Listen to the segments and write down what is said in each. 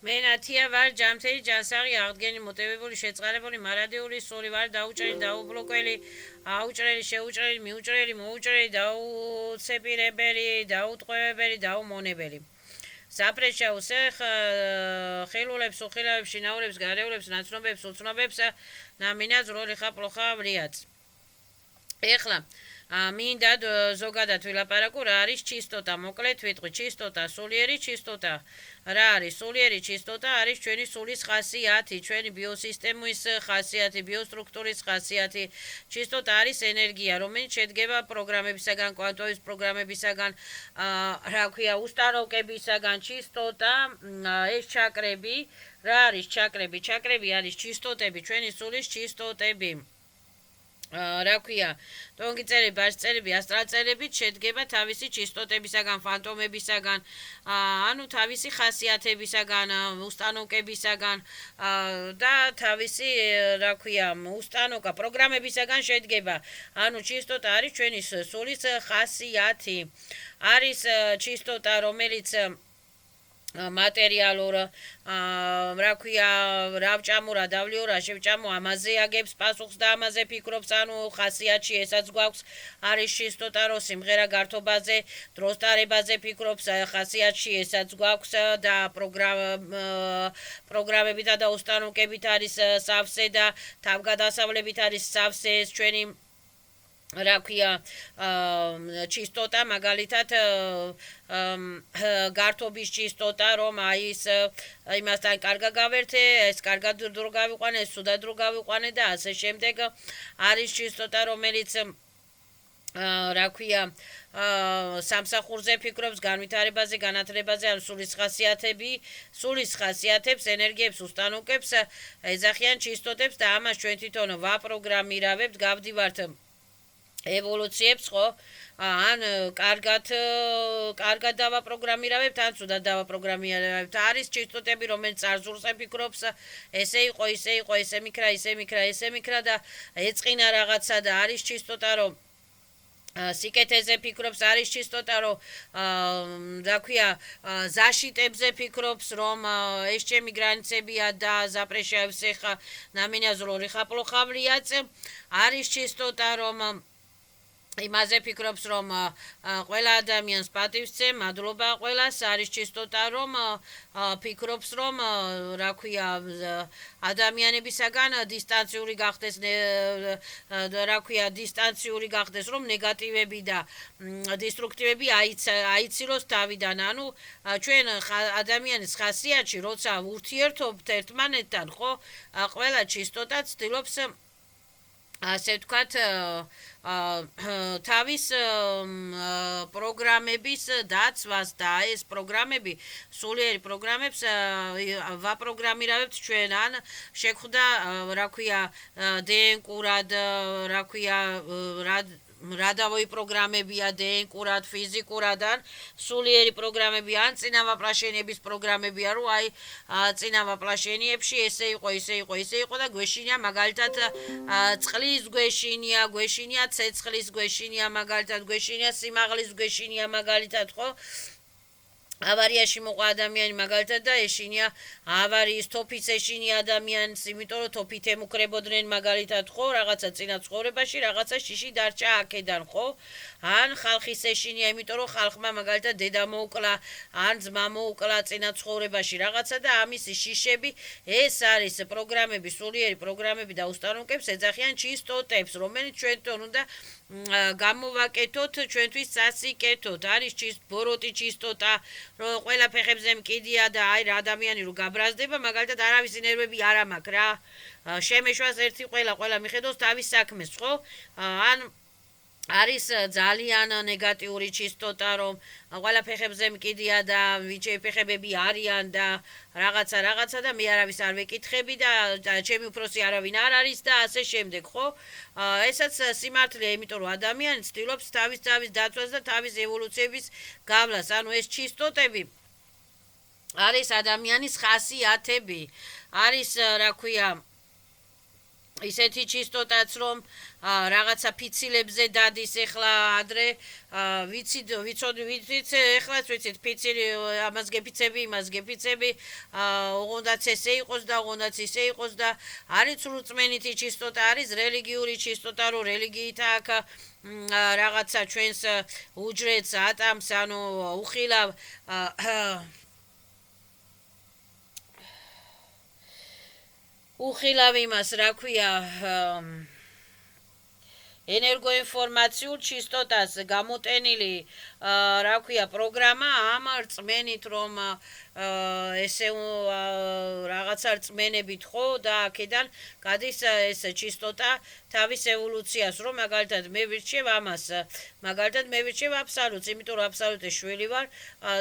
მე ნათია ვარ ჯამთელი ჯანსაღი აღდგენი მოტივებული შეწყარებული მარადიული სული ვარ დაუჭრელი დაუბლოკველი აუჭრელი შეუჭრელი მიუჭრელი მოუჭრელი დაუცეპირებელი დაუტყვევებელი დაუმონებელი საპრეშაუს ხილულებს უხილავებს შინაურებს გარეულებს ნაცნობებს უცნობებს ნამინაც როლი ხაპლოხა ვრიაც ეხლა მინდა ზოგადად ვილაპარაკო რა არის ჩისტოტა მოკლედ ვიტყვი ჩისტოტა სულიერი ჩისტოტა რა არის სულიერი ჩისტოტა არის ჩვენი სულის ხასიათი ჩვენი ბიოსისტემის ხასიათი ბიოსტრუქტურის ხასიათი ჩისტოტა არის ენერგია რომელიც შედგება პროგრამებისაგან კვანტოვის პროგრამებისაგან რა ქვია უსტანოკებისაგან ჩისტოტა ეს ჩაკრები რა არის ჩაკრები ჩაკრები არის ჩისტოტები ჩვენი სულის ჩისტოტები რა ქვია ტონგი წერები ბარს წერები ასტრალ წერებით შედგება თავისი ჩისტოტებისაგან ფანტომებისაგან ანუ თავისი ხასიათებისაგან უსტანოკებისაგან და თავისი რა ქვია უსტანოკა პროგრამებისაგან შედგება ანუ ჩისტოტა არის ჩვენი სულის ხასიათი არის ჩისტოტა რომელიც მატერიალურ რა ქვია რავჭამურა დავლიურა შევჭამო ამაზე აგებს პასუხს და ამაზე ფიქრობს ანუ ხასიათში ესაც გვაქვს არის ჩისტოტა რო სიმღერა გართობაზე დროს ტარებაზე ფიქრობს ხასიათში ესაც გვაქვს და პროგრამებით და უსტანოკებით არის სავსე და თავგადასავლებით არის სავსე ეს ჩვენი რა ქვია ჩისტოტა მაგალითად გართობის ჩისტოტა რომ აი ის იმასთან კარგად გავერთე ეს კარგად დრო გავიყვანე ეს სუდად დრო გავიყვანე და ასე შემდეგ არის ჩისტოტა რომელიც რა ქვია სამსახურზე ფიქრობს განვითარებაზე განათლებაზე ან სულის ხასიათებს ენერგიებს უსტანოკებს ეძახიან ჩისტოტებს და ამას ჩვენ თვითონ ვაპროგრამირავებთ გავდივართ ევოლუციებს ხო ან კარგად დავაპროგრამირავებთ ან ცუდად დავაპროგრამირავებთ არის ჩისტოტები რომელიც წარსულს ფიქრობს ესე იყო ესე მიქრა და ეწყინა რაღაცა და არის ჩისტოტა რომ სიკეთეზე ფიქრობს არის ჩისტოტა რომ რა ქვია ზაშიტებზე ფიქრობს რომ ეს ჩემი გრანიცებია და ზაპრეშაევს ეხა ნამინაზრო რიხაპლოხავლიაც არის ჩისტოტა რომ იმაზე ფიქრობს რომ ყველა ადამიანს პატივს მადლობა ყველას არის ჩისტოტა რომ ფიქრობს რომ რა ქვია ადამიანებისაგან დისტანციური გახდეს რა ქვია დისტანციური გახდეს რომ ნეგატივები და დესტრუქტივები აიცილოს თავიდან ანუ ჩვენ ადამიანის ხასიათში როცა ურთიერთობთ ერთმანეთთან ხო ყველა ჩისტოტა ცდილობს ასე ვთქვათ თავის პროგრამების დაცვას და ეს პროგრამები სულიერი პროგრამებს ვაპროგრამირავებთ ჩვენ ან შეხვდა რა ქვია დნკ-ურად რა ქვია რადავოი პროგრამებია დნკ-ურად ფიზიკურად ან სულიერი პროგრამები ან წინავაპრაშენების პროგრამებია რომ აი წინავაპრაშენიებში ესე იყო და გვეშინია მაგალითად წყლის გვეშინია ცეცხლის გვეშინია მაგალითად გვეშინია სიმაღლის გვეშინია მაგალითად ხო ავარიაში მოყვა ადამიანი მაგალითად და ეშინია ავარიის თოფის ეშინია ადამიანს იმიტომ რომ თოფით ემუქრებოდნენ მაგალითად ხო რაღაცა წინა ცხოვრებაში რაღაცა შიში დარჩა აქედან ხო ან ხალხის ეშინია იმიტომ რომ ხალხმა მაგალითად დედა მოუკლა ან ძმა მოუკლა წინა ცხოვრებაში რაღაცა და ამის შიშები ეს არის პროგრამები სულიერი პროგრამები და უსტანოკებს ეძახიან ჩისტოტებს რომელიც ჩვენთან უნდა გამოვაკეთოთ ჩვენთვის სასიკეთოდ არის ბოროტი ჩისტოტა რომ ყველა ფეხებზე მკიდია და აი რა ადამიანი რო გაბრაზდება მაგალითად არავის ნერვები არ ამაქვს რა შემეშვას ერთი ყველა მიხედავს თავის საქმეს ხო ან არის ძალიან ნეგატიური ჩისტოტა რომ ყველა ფეხებზე მკიდია და ვიჩე ფეხებები არიან და რაღაცა და მე არავის არ ვეკითხები და ჩემი უფროსი არავინ არ არის და ასე შემდეგ ხო ესაც სიმართლეა იმიტომ რომ ადამიანი ცდილობს თავის დაცვას და თავის ევოლუციების გავლას ანუ ეს ჩისტოტები არის ადამიანის ხასიათები არის რა ქვია ისეთი ჩისტოტაც რომ რაღაცა ფიცილებზე დადის ეხლა ადრე ვიცით ეხლაც ვიცით ფიცილი ამას გეფიცები იმას გეფიცები ოღონდაც ესე იყოს და ოღონდაც ისე იყოს და არის სრულწმენითი ჩისტოტა არის რელიგიური ჩისტოტა რომ რელიგიით აქ რაღაცა ჩვენს უჯრედს ატამს ანუ უხილავ უხილავ იმას რა ქვია ენერგოინფორმაციულ ჩისტოტას გამოტენილი რა ქვია პროგრამა ამ რწმენით რომ ესე რაღაცა რწმენებით ხო და აქედან გადის ეს ჩისტოტა თავის ევოლუციას რომ მაგალითად მე ვირჩევ ამას მაგალითად მე ვირჩევ აბსოლუტს იმიტომ რომ აბსოლუტის შვილი ვარ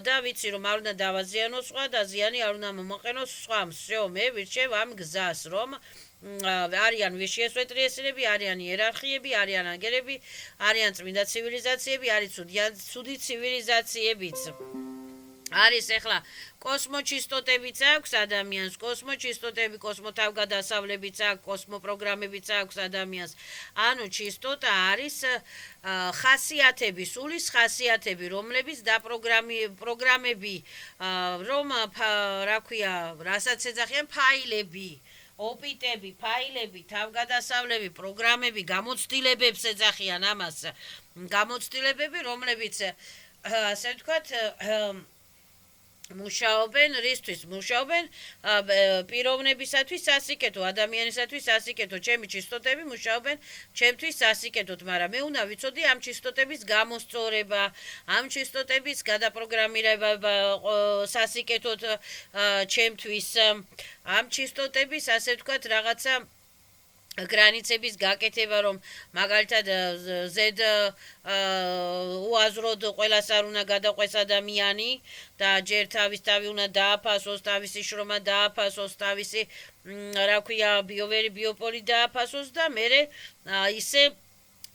და ვიცი რომ არ უნდა დავაზიანოს სხვა და ზიანი არ უნდა მომაყენოს სხვამ всё მე ვირჩევ ამ გზას რომ არიან ვიშიესვეტრიესირები, არიან იერარქიები, არიან ანგელები, არიან წმინდა ცივილიზაციები, არის ცუდი ცივილიზაციებიც. არის ეხლა კოსმოჩისტოტებიც აქვს ადამიანს, კოსმოჩისტოტები, კოსმოთავგადასავლებიც აქვს, კოსმოპროგრამებიც აქვს ადამიანს. ანუ ჩისტოტა არის ხასიათები, სულის ხასიათები, რომლებიც პროგრამები, რომ რა ქვია, რასაც ეძახიან ფაილები. ოპიტები, ფაილები, თავგადასავლები, პროგრამები, გამოცდილებებს ეძახიან ამას. გამოცდილებები, რომლებიც ასე ვთქვათ, მუშაობენ რისთვის? მუშაობენ პიროვნებისათვის სასიკეთო, ადამიანისათვის სასიკეთო. ჩემი ჩისტოტები მუშაობენ ჩემთვის სასიკეთოდ, მაგრამ მე უნდა ვიცოდი ამ ჩისტოტების გამოსწორება, ამ ჩისტოტების გადაპროგრამირება სასიკეთოდ ჩემთვის. ამ ჩისტოტების ასე ვთქვათ რაღაცა გრანიცების გაკეთება რომ მაგალითად ზედ უაზროდ ყველას არ უნდა გადაყვეს ადამიანი და ჯერ თავის თავი უნდა დააფასოს, თავისი შრომა დააფასოს, თავისი რა ქვია ბიოვერი ბიოპოლი დააფასოს და მერე ისე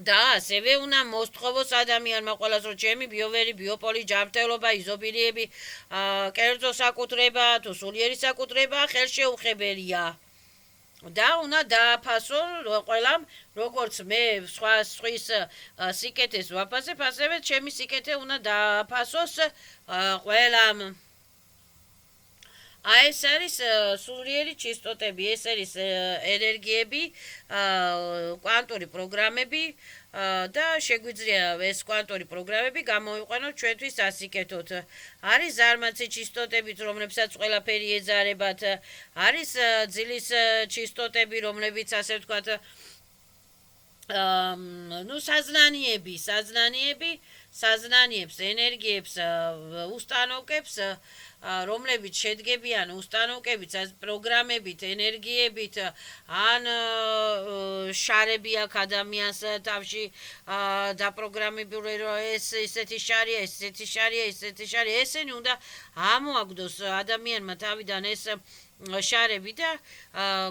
და ასევე უნდა მოსთხოვოს ადამიანმა ყველას რომ ჩემი ბიოვერი ბიოპოლი ჯანმრთელობა იზობილიები კერძო საკუთრება თუ სულიერი საკუთრება ხელშეუხებელია და უნდა დააფასო ყველამ როგორც მე სხვის სიკეთეს ვაფასებ ასევე ჩემი სიკეთე უნდა დააფასოს ყველამ ეს არის სულიერი ჩისტოტები, ეს არის ენერგიები, კვანტური პროგრამები და შეგვიძლია ეს კვანტური პროგრამები გამოვიყვანოთ ჩვენთვის სასიკეთოდ. არის ზარმაცი ჩისტოტებიც, რომლებსაც ყველაფერი ეძარებათ, არის ძილის ჩისტოტები, რომლებიც ასე ვთქვათ საზნანიებს, ენერგიებს უსტანოკებს რომლებიც შედგებიან უსტანოკებით, პროგრამებით, ენერგიებით, ან შარები აქვს ადამიანს თავში დაპროგრამებული, რომ ეს ისეთი შარია, ესეთი შარია, ესეთი შარია, ესენი უნდა ამოაგდოს ადამიანმა თავიდან ეს შარები და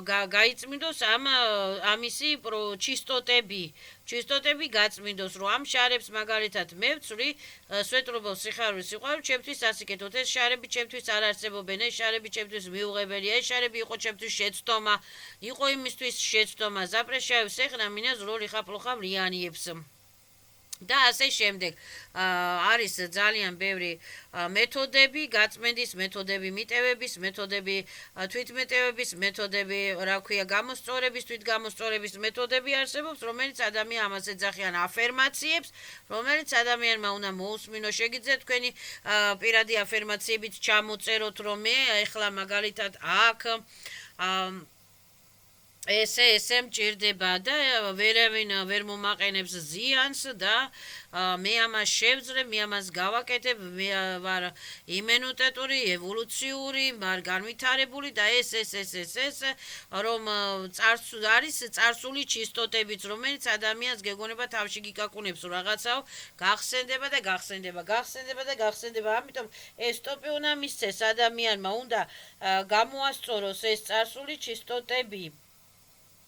გაიწმინდოს ამისი ჩისტოტები გაწმინდოს, რომ ამ შარებს მაგალითად მე ვცვლი სვეტრობელ სიხარულის სიყვარული ჩემთვის სასიკეთოდ. ეს შარები ჩემთვის არ არსებობენ, ეს შარები ჩემთვის მიუღებელია, ეს შარები იყო ჩემთვის შეცდომა, იყო იმისთვის შეცდომა, ზაპრეშაევს ეხნა მინას როლი ხაპლოხავ ლიანიებს. და ასე შემდეგ არის ძალიან ბევრი მეთოდები, გაწმენდის მეთოდები, მიტევების მეთოდები, თვითმეტევების მეთოდები, რა ქვია, გამოსწორების, თვითგამოსწორების მეთოდები არსებობს, რომელიც ადამიანს ამას ეძახიან აფერმაციებს, რომელიც ადამიანმა უნდა მოусმინოს. შეგიძლიათ თქვენი პირადი აფერმაციებით ჩამოწეროთ, რომ მე ეხლა მაგალითად აქ ესე მჭირდება და ვერავინ ვერ მომაყენებს ზიანს და მე ამას შევძლებ, მე ამას გავაკეთებ, მე ვარ იმუნიტეტური, ევოლუციური, ვარ განვითარებული და ეს რომ არის წარსული ჩისტოტებიც, რომელიც ადამიანს გეგონება თავში გიკაკუნებს რაღაცაო, გახსენდება და გახსენდება, გახსენდება და გახსენდება. ამიტომ ეს ტოპი უნდა მისცეს ადამიანმა, უნდა გამოასწოროს ეს წარსული ჩისტოტები.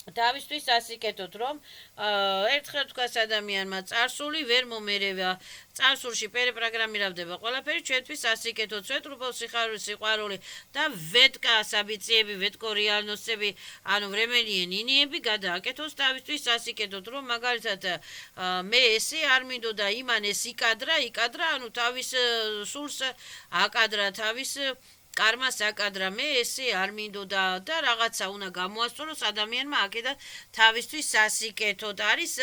თავისთვის ასიკეთოთ, რომ ერთხელ თქვას ადამიანმა წარსული ვერ მომერევა, წარსულში პერეპროგრამირებდება ყველაფერი, ჩვენთვის ასიკეთოთ, სვეტრუფელ სიყვარული და ვეტკა საბიციები, ვეტკო რეალნოსები, ანუ временные ნინიები გადააკეთოს თავისთვის ასიკეთოთ, რომ მაგალითად მე ესე არ მინდოდა იმან ეს იკადრა, ანუ თავის სულს აკადრა, თავის კარმას აკადრა, მე ესე არ მინდოდა და რაღაცა უნდა გამოასწოროს ადამიანმა აქედან თავისთვის სასიკეთოდ. არის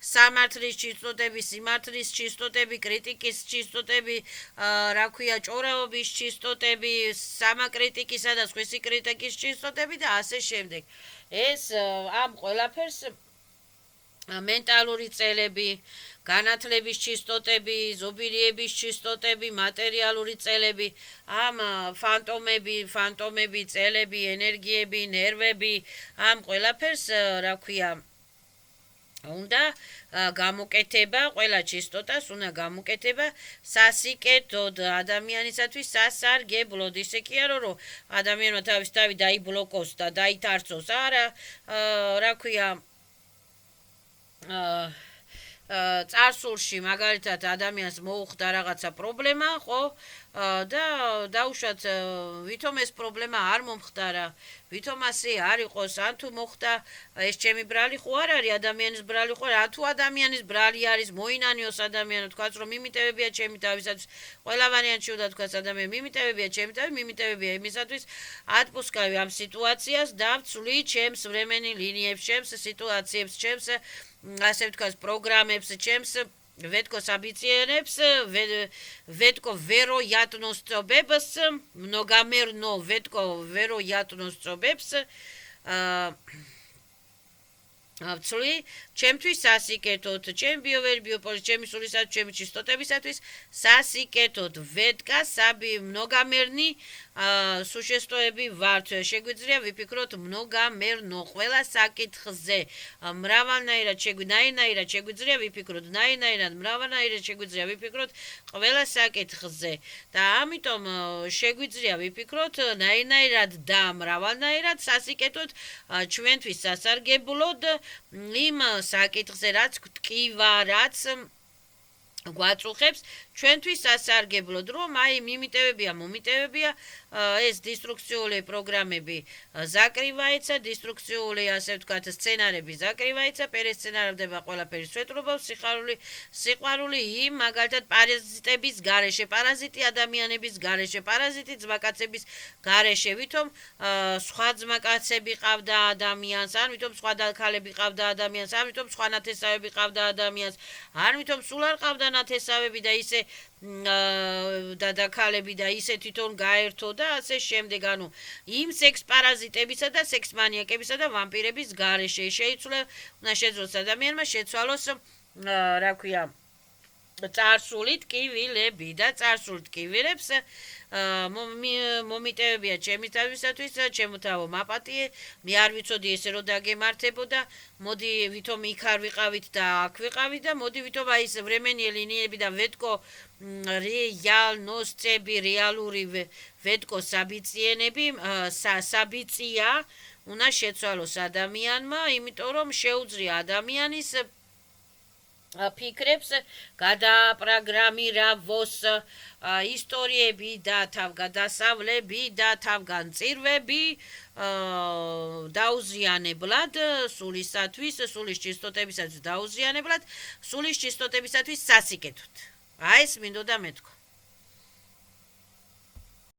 სამართლის ჩისტოტები, სიმართლის ჩისტოტები, კრიტიკის ჩისტოტები, რა ქვია, ჭორაობის ჩისტოტები, სამაკრიტიკისა და სხვისი კრიტიკის ჩისტოტები და ასე შემდეგ. ეს ამ ყველაფერს მენტალური წელები, განათლების ჩისტოტები, ზობილიების ჩისტოტები, მატერიალური წელები, ამ ფანტომები, წელები, ენერგიები, ნერვები, ამ ყველაფერს, რა ქვია, უნდა გამოკეთება, ყველა ჩისტოტას უნდა გამოკეთება სასიკეთოდ ადამიანისათვის სასარგებლოდ. ისე კი არა, რომ ადამიანმა თავის თავი დაიბლოკოს და დაითარცოს, არა, რა ქვია, წარსულში მაგალითად ადამიანს მოუხდა რაღაცა პრობლემა, ხო? და დაუშვათ ვითომ ეს პრობლემა არ მომხდარა, ვითომ ასე არ იყოს, ან თუ მოხდა ეს ჩემი ბრალი ხო არ არის ადამიანის ბრალი ხო, ან თუ ადამიანის ბრალი არის მოინანიოს ადამიანო, თქვაც რომ მიმიტევებია ჩემი თავისათვის, ყველა ვარიანტში უნდა თქვაც ადამიანი მიმიტევებია ჩემი თავი, მიმიტევებია იმისათვის ატპუსკავი ამ სიტუაციას და ვცვლი ჩემს времени ლინიებს, ჩემს სიტუაციებს, ჩემს ასე ვთქვათ პროგრამებს, ჩემს ვეტკო საბიციენებს, ვეტკო ვეროятნოს წობებს, mnogamерно ვეტკო ვეროятნოს წობებს, ვცვლი ჩემთვის სასიკეთოდ, ჩემი ბიოპოლი, ჩემი სულისათვის, ჩემი ჩისტოტებისათვის სასიკეთოდ ვეტკა mnogamерни სუშესტოები ვართ. შეგვიძლია ვიფიქროთ mnogamерно ყველა საკითხზე, მრავალნაირად შეგვიძლია ვიფიქროთ, მრავალნაირად შეგვიძლია ვიფიქროთ ყველა საკითხზე და ამიტომ შეგვიძლია ვიფიქროთ ნაირად და მრავალნაირად სასიკეთოდ ჩვენთვის სასარგებლოდ იმ საკითხზე, რაც გტკივა, რაც გვაწუხებს ჩვენთვის სასარგებლოდ, რომ აი მომიტევებია ეს დისტრუქციული პროგრამები ზაკრივაიცა, დისტრუქციული ასე ვთქვათ სცენარები ზაკრივაიცა, პერესცენარებდება ყველაფერი სვეტრობა, სიყვარული იმ მაგალითად პარაზიტების გარეშე, პარაზიტი ადამიანების გარეშე, პარაზიტი ძმაკაცების გარეშე, ვითომ სხვა ძმაკაცები ყავდა ადამიანს, ან ვითომ სხვა დაქალები ყავდა ადამიანს, ან ვითომ სხვა ნათესავები ყავდა ადამიანს, ან ვითომ სულ არ ყავდა ნათესავები და ისე დაქალები და ისე თვითონ გაერთო და ასე შემდეგ, ანუ იმ სექს პარაზიტებისა და სექს მანიაკებისა და ვამპირების გარეშე უნდა შეძლოს ადამიანმა შეცვალოს, რა ქვია, წარსული ტკივილები და წარსულ ტკივილებს მომიტევებია ჩემი თავისათვის, ჩემო თავო მაპატიე, მე არ ვიცოდი ესე რომ დაგემართებოდა, მოდი ვითომ იქ არ ვიყავით და აქ ვიყავით და მოდი ვითომ აი ეს временные ლინიები და ვეტკო რეალნოსები, რეალური ვეტკო საბიციენები, საბიცია უნდა შეცვალოს ადამიანმა, იმიტომ რომ შეუძლია ადამიანის ფიქრებს გადაპროგრამიროს ისტორიები და თავგადასავლები და თავგანწირვები დაუზიანებლად სულისათვის, სულის ჩისტოტებისათვის დაუზიანებლად, სულის ჩისტოტებისათვის სასიკეთოდ. აი ეს მინდოდა მეთქვა.